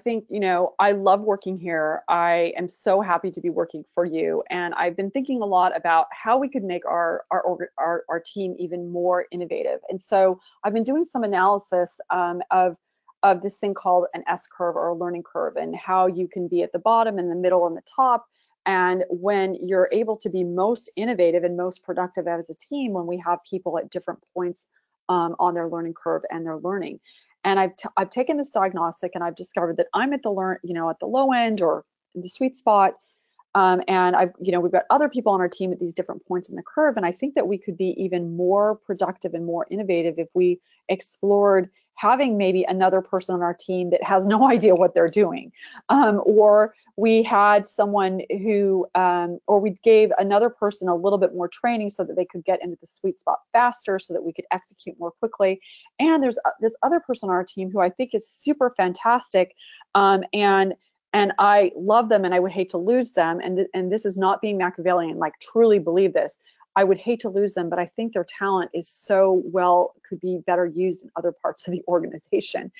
think, I love working here. I am so happy to be working for you. And I've been thinking a lot about how we could make our team even more innovative. And so I've been doing some analysis of this thing called an S curve or a learning curve, and how you can be at the bottom, in the middle, and the top. And when you're able to be most innovative and most productive as a team, when we have people at different points on their learning curve and their learning. And I've taken this diagnostic, and I've discovered that I'm at the at the low end or in the sweet spot. And we've got other people on our team at these different points in the curve. And I think that we could be even more productive and more innovative if we explored having maybe another person on our team that has no idea what they're doing. Or we had someone who, or we gave another person a little bit more training so that they could get into the sweet spot faster, so that we could execute more quickly. And there's this other person on our team who I think is super fantastic. And I love them, and I would hate to lose them. And this is not being Machiavellian, like truly believe this. I would hate to lose them, but I think their talent is could be better used in other parts of the organization.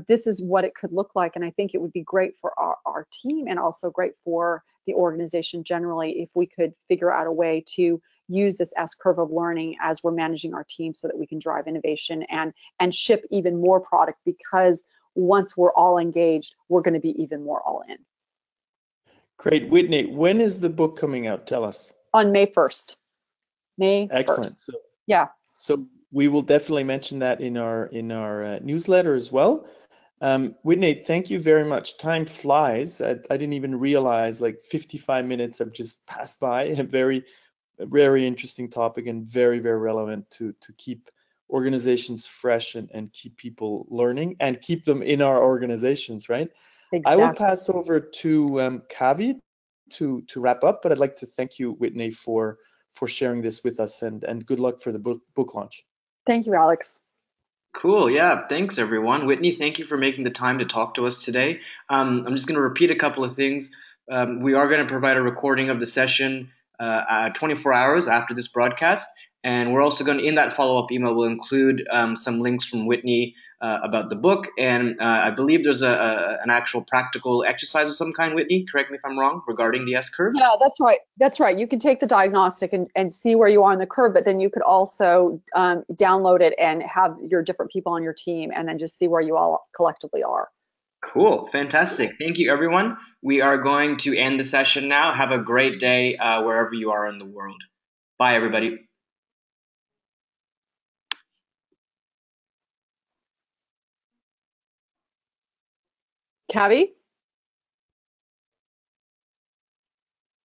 This is what it could look like. And I think it would be great for our team, and also great for the organization generally, if we could figure out a way to use this S curve of learning as we're managing our team, so that we can drive innovation and ship even more product, because once we're all engaged, we're going to be even more all in. Great. Whitney, when is the book coming out? Tell us. On May 1st. May 1st. Excellent. Yeah. So we will definitely mention that in our newsletter as well. Whitney, thank you very much. Time flies. I didn't even realize, like, 55 minutes have just passed by. A very, very interesting topic, and very, very relevant to keep organizations fresh and keep people learning and keep them in our organizations, right? Exactly. I will pass over to Kavi to wrap up, but I'd like to thank you, Whitney, for sharing this with us, and good luck for the book launch. Thank you, Alex. Cool. Yeah. Thanks, everyone. Whitney, thank you for making the time to talk to us today. I'm just going to repeat a couple of things. We are going to provide a recording of the session 24 hours after this broadcast. And we're also going to, in that follow-up email, we'll include some links from Whitney about the book. And I believe there's an actual practical exercise of some kind, Whitney, correct me if I'm wrong, regarding the S-curve. Yeah, that's right. That's right. You can take the diagnostic and see where you are on the curve, but then you could also download it and have your different people on your team, and then just see where you all collectively are. Cool. Fantastic. Thank you, everyone. We are going to end the session now. Have a great day wherever you are in the world. Bye, everybody. Kavi?